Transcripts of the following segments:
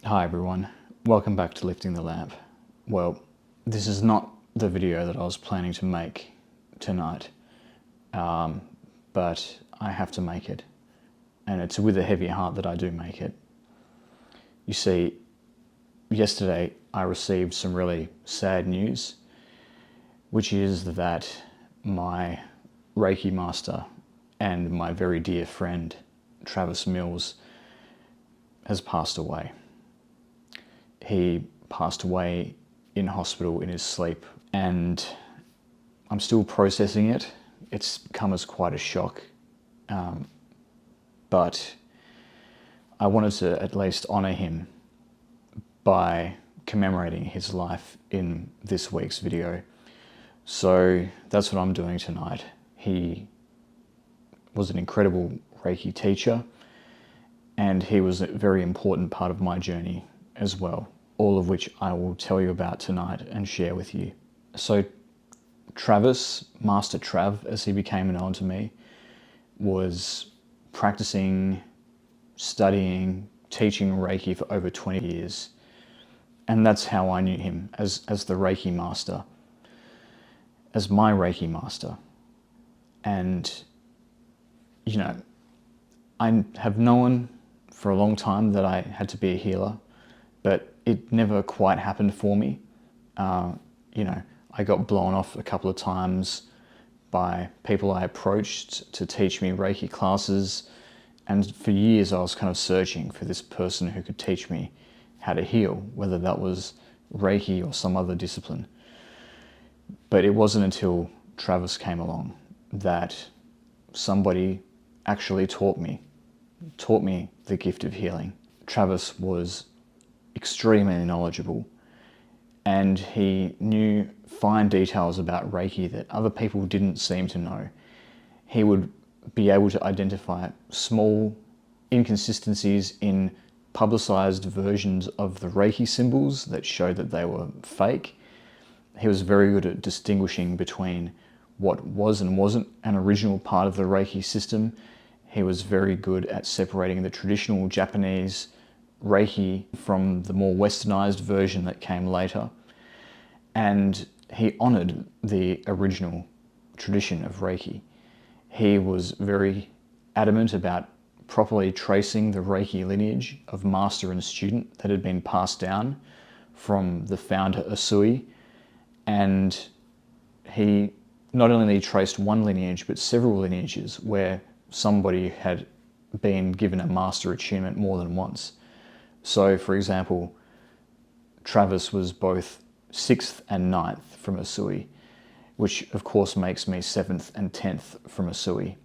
Hi everyone, welcome back to Lifting the Lamp. Well, this is not the video that I was planning to make tonight, but I have to make it, and it's with a heavy heart that I do make it. You see, yesterday I received some really sad news, which is that my Reiki Master and my very dear friend Travis Mills has passed away. He passed away in hospital in his sleep, and I'm still processing it. It's come as quite a shock, but I wanted to at least honour him by commemorating his life in this week's video. So that's what I'm doing tonight. He was an incredible Reiki teacher, and he was a very important part of my journey as well, all of which I will tell you about tonight and share with you. So Travis, Master Trav, as he became known to me, was practicing, studying, teaching Reiki for over 20 years. And that's how I knew him, as the Reiki Master, as my Reiki Master. And, you know, I have known for a long time that I had to be a healer, but it never quite happened for me. I got blown off a couple of times by people I approached to teach me Reiki classes, and for years I was kind of searching for this person who could teach me how to heal, whether that was Reiki or some other discipline. But it wasn't until Travis came along that somebody actually taught me the gift of healing. Travis was extremely knowledgeable, and he knew fine details about Reiki that other people didn't seem to know. He would be able to identify small inconsistencies in publicized versions of the Reiki symbols that showed that they were fake. He was very good at distinguishing between what was and wasn't an original part of the Reiki system. He was very good at separating the traditional Japanese Reiki from the more westernized version that came later. And he honored the original tradition of Reiki. He was very adamant about properly tracing the Reiki lineage of master and student that had been passed down from the founder Usui. And he not only traced one lineage, but several lineages where somebody had been given a master attunement more than once. So, for example, Travis was both 6th and 9th from Usui, which of course makes me 7th and 10th from Usui.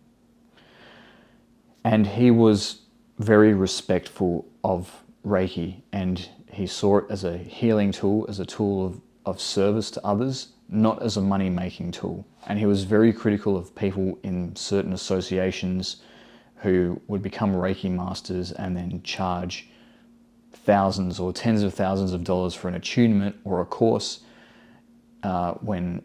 And he was very respectful of Reiki, and he saw it as a healing tool, as a tool of service to others, not as a money-making tool. And he was very critical of people in certain associations who would become Reiki masters and then charge thousands or tens of thousands of dollars for an attunement or a course when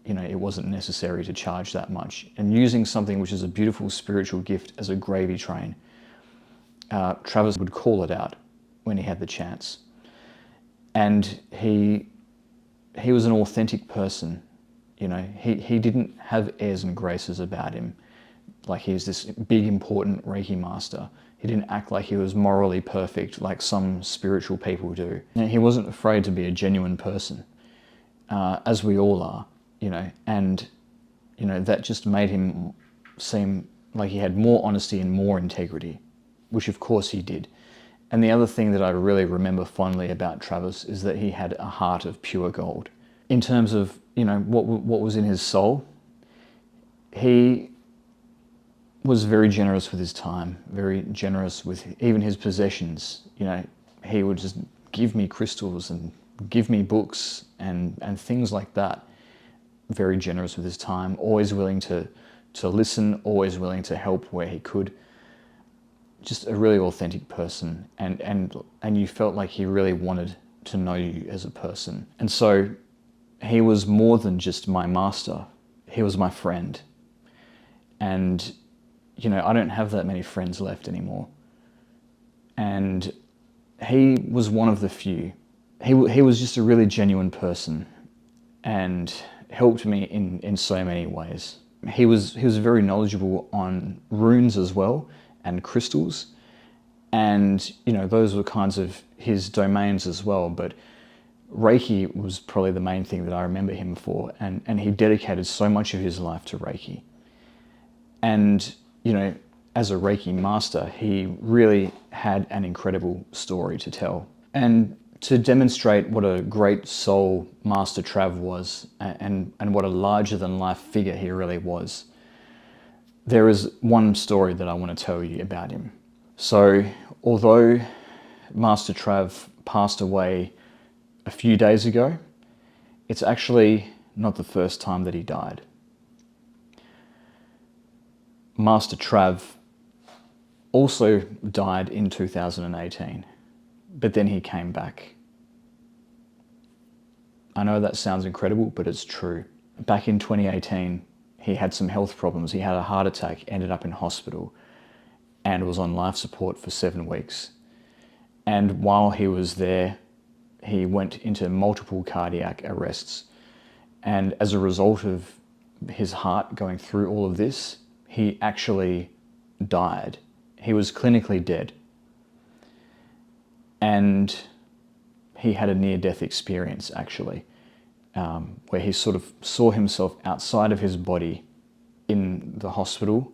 it wasn't necessary to charge that much, and using something which is a beautiful spiritual gift as a gravy train. Travis would call it out when he had the chance, and he was an authentic person. He didn't have airs and graces about him, like he's this big important Reiki master. He didn't act like he was morally perfect like some spiritual people do. He wasn't afraid to be a genuine person, as we all are, and that just made him seem like he had more honesty and more integrity, which of course he did. And the other thing that I really remember fondly about Travis is that he had a heart of pure gold. In terms of, what was in his soul, he was very generous with his time, very generous with even his possessions. He would just give me crystals and give me books and things like that. Very generous with his time, always willing to listen, always willing to help where he could. Just a really authentic person, and you felt like he really wanted to know you as a person. And so he was more than just my master, he was my friend. And I don't have that many friends left anymore. And he was one of the few. He was just a really genuine person and helped me in so many ways. He was very knowledgeable on runes as well and crystals, and those were kinds of his domains as well, but Reiki was probably the main thing that I remember him for, and he dedicated so much of his life to Reiki. And as a Reiki master, he really had an incredible story to tell. And to demonstrate what a great soul Master Trav was, and what a larger than life figure he really was, there is one story that I want to tell you about him. So, although Master Trav passed away a few days ago, it's actually not the first time that he died. Master Trav also died in 2018, but then he came back. I know that sounds incredible, but it's true. Back in 2018, he had some health problems. He had a heart attack, ended up in hospital, and was on life support for 7 weeks. And while he was there, he went into multiple cardiac arrests. And as a result of his heart going through all of this, he actually died. He was clinically dead. And he had a near-death experience, actually, where he sort of saw himself outside of his body in the hospital,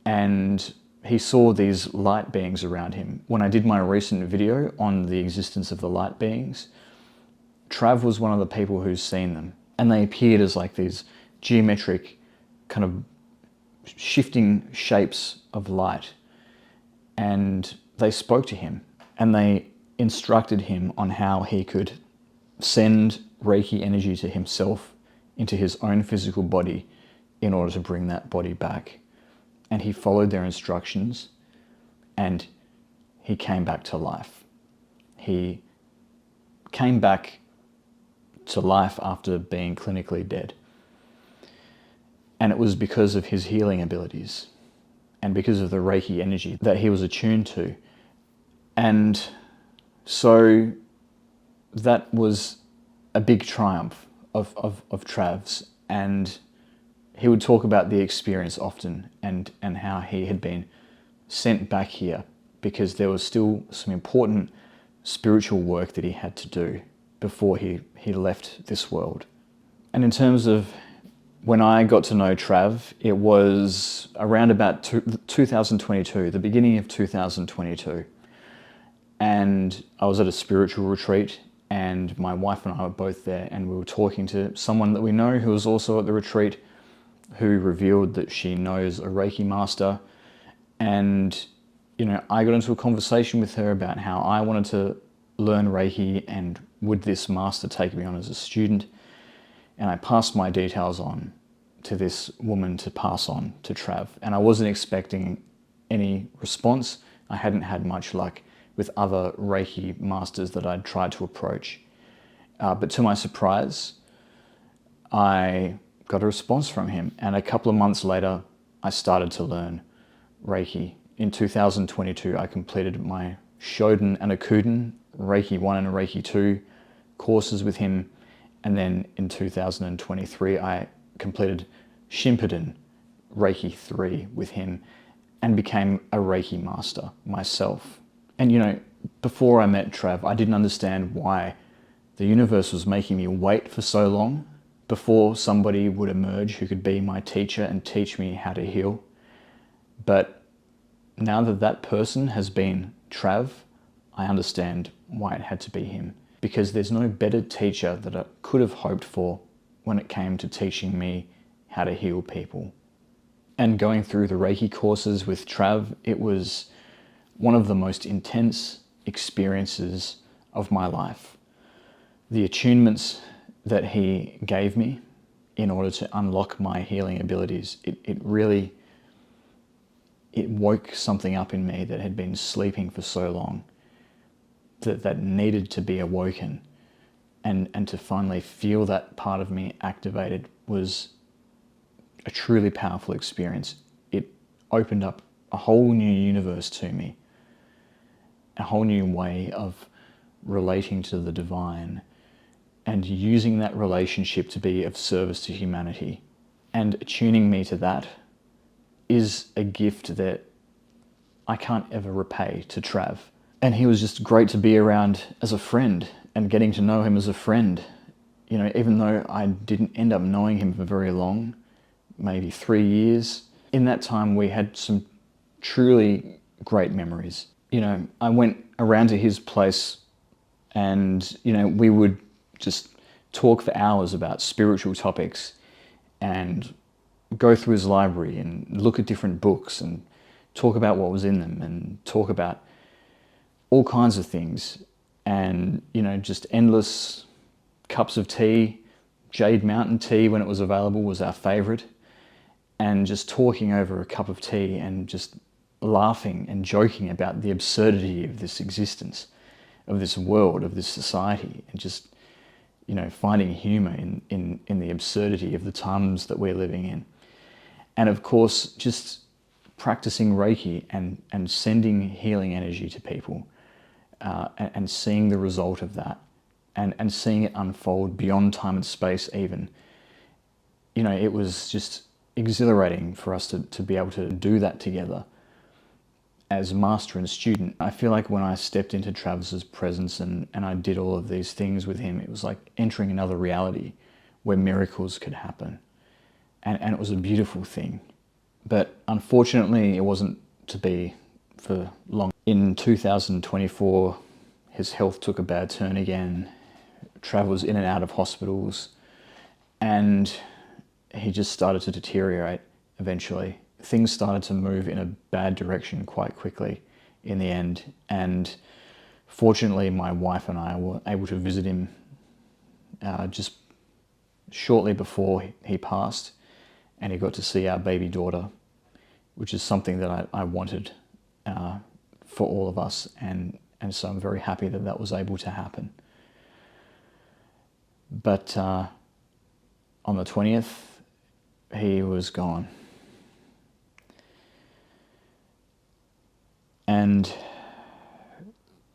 and he saw these light beings around him. When I did my recent video on the existence of the light beings, Trav was one of the people who's seen them, and they appeared as like these geometric kind of shifting shapes of light, and they spoke to him, and they instructed him on how he could send Reiki energy to himself into his own physical body in order to bring that body back. And he followed their instructions, and he came back to life. He came back to life after being clinically dead. And it was because of his healing abilities and because of the Reiki energy that he was attuned to. And so that was a big triumph of Trav's, and he would talk about the experience often and how he had been sent back here because there was still some important spiritual work that he had to do before he left this world. And in terms of when I got to know Trav, it was around about 2022, the beginning of 2022. And I was at a spiritual retreat, and my wife and I were both there, and we were talking to someone that we know who was also at the retreat, who revealed that she knows a Reiki Master. And I got into a conversation with her about how I wanted to learn Reiki, and would this master take me on as a student. And I passed my details on to this woman to pass on to Trav, and I wasn't expecting any response. I hadn't had much luck with other Reiki masters that I'd tried to approach. But to my surprise, I got a response from him. And a couple of months later, I started to learn Reiki. In 2022, I completed my Shoden and Akuden, Reiki 1 and Reiki 2 courses with him. And then in 2023, I completed Shimpiden, Reiki 3 with him, and became a Reiki master myself. And before I met Trav, I didn't understand why the universe was making me wait for so long before somebody would emerge who could be my teacher and teach me how to heal. But now that that person has been Trav, I understand why it had to be him. Because there's no better teacher that I could have hoped for when it came to teaching me how to heal people. And going through the Reiki courses with Trav, it was one of the most intense experiences of my life. The attunements that he gave me in order to unlock my healing abilities, it woke something up in me that had been sleeping for so long, that needed to be awoken. And to finally feel that part of me activated was a truly powerful experience. It opened up a whole new universe to me. a whole new way of relating to the divine and using that relationship to be of service to humanity. And attuning me to that is a gift that I can't ever repay to Trav. And he was just great to be around as a friend, and getting to know him as a friend. You know, even though I didn't end up knowing him for very long, maybe 3 years, in that time we had some truly great memories. You know, I went around to his place and, you know, we would just talk for hours about spiritual topics and go through his library and look at different books and talk about what was in them and talk about all kinds of things. And, you know, just endless cups of tea. Jade Mountain tea, when it was available, was our favorite. And just talking over a cup of tea and just laughing and joking about the absurdity of this existence, of this world, of this society, and just, you know, finding humor in the absurdity of the times that we're living in. And of course, just practicing Reiki and sending healing energy to people, and seeing the result of that, and seeing it unfold beyond time and space even. You know, it was just exhilarating for us to be able to do that together as master and student. I feel like when I stepped into Travis's presence and I did all of these things with him, it was like entering another reality where miracles could happen. And it was a beautiful thing. But unfortunately, it wasn't to be for long. In 2024, his health took a bad turn again. Trav was in and out of hospitals, and he just started to deteriorate eventually. Things started to move in a bad direction quite quickly in the end. And fortunately, my wife and I were able to visit him just shortly before he passed, and he got to see our baby daughter, which is something that I wanted for all of us, and so I'm very happy that that was able to happen. But on the 20th, he was gone. And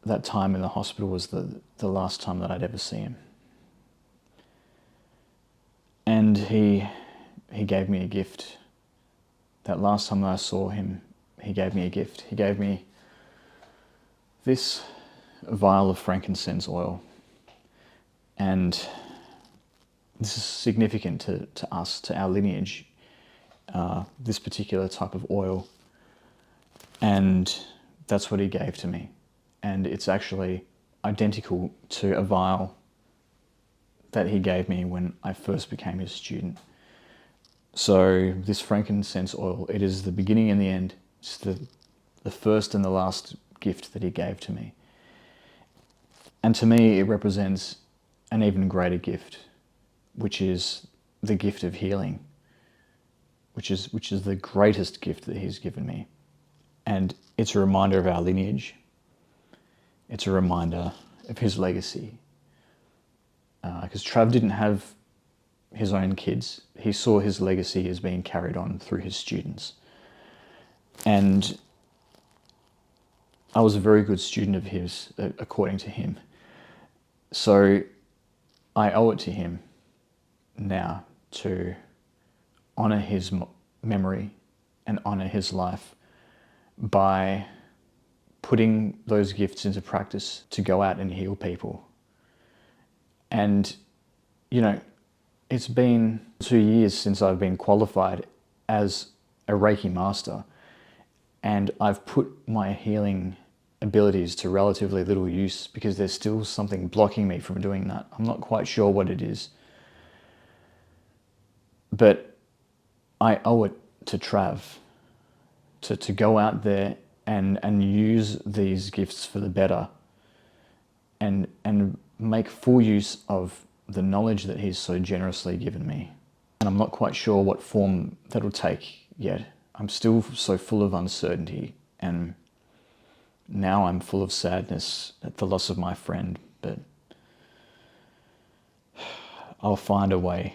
that time in the hospital was the last time that I'd ever see him. And he gave me a gift. That last time that I saw him, he gave me a gift. He gave me this vial of frankincense oil. And this is significant to us, to our lineage, this particular type of oil. And that's what he gave to me. And it's actually identical to a vial that he gave me when I first became his student. So this frankincense oil, it is the beginning and the end. It's the first and the last gift that he gave to me. And to me, it represents an even greater gift, which is the gift of healing, which is the greatest gift that he's given me. And it's a reminder of our lineage. It's a reminder of his legacy. Because Trav didn't have his own kids. He saw his legacy as being carried on through his students. And I was a very good student of his, according to him. So I owe it to him now to honor his memory and honor his life by putting those gifts into practice to go out and heal people. And, you know, it's been 2 years since I've been qualified as a Reiki Master, and I've put my healing abilities to relatively little use because there's still something blocking me from doing that. I'm not quite sure what it is. But I owe it to Trav to go out there and use these gifts for the better, and make full use of the knowledge that he's so generously given me. And I'm not quite sure what form that'll take yet. I'm still so full of uncertainty, and now I'm full of sadness at the loss of my friend, but I'll find a way.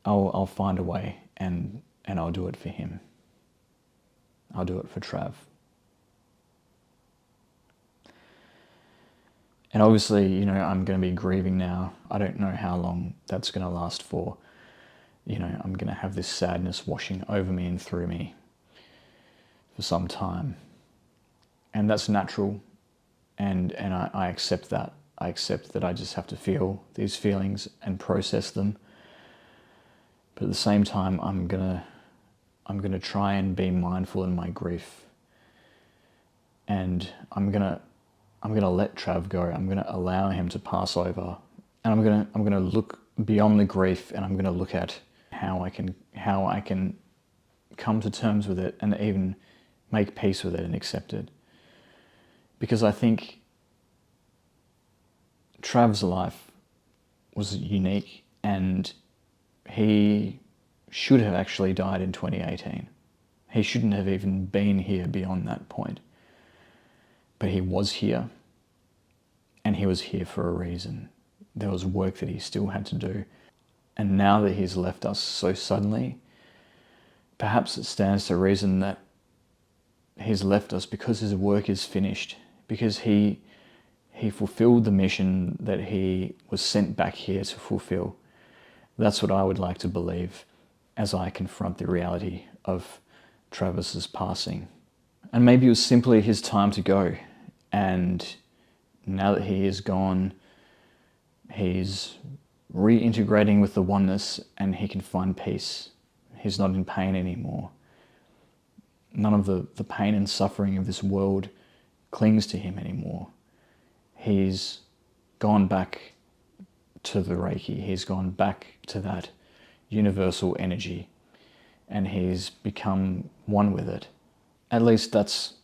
I'll find a way, and I'll do it for him. I'll do it for Trav. And obviously, you know, I'm going to be grieving now. I don't know how long that's going to last for. You know, I'm going to have this sadness washing over me and through me for some time. And that's natural. And I accept that. I accept that I just have to feel these feelings and process them. But at the same time, I'm gonna try and be mindful in my grief. And I'm gonna let Trav go. I'm gonna allow him to pass over. And I'm gonna look beyond the grief, and I'm gonna look at how I can come to terms with it and even make peace with it and accept it. Because I think Trav's life was unique, and he should have actually died in 2018. He shouldn't have even been here beyond that point. But he was here, and he was here for a reason. There was work that he still had to do. And now that he's left us so suddenly, perhaps it stands to reason that he's left us because his work is finished, because he fulfilled the mission that he was sent back here to fulfill. That's what I would like to believe as I confront the reality of Travis's passing. And maybe it was simply his time to go. And now that he is gone, he's reintegrating with the oneness, and he can find peace. He's not in pain anymore. None of the pain and suffering of this world clings to him anymore. He's gone back to the Reiki. He's gone back to that universal energy, and he's become one with it. At least that's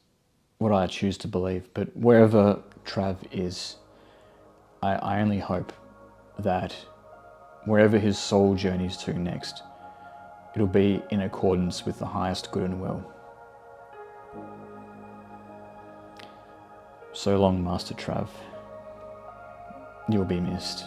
what I choose to believe. But wherever Trav is, I only hope that wherever his soul journeys to next, it'll be in accordance with the highest good and will. So long, Master Trav. You'll be missed.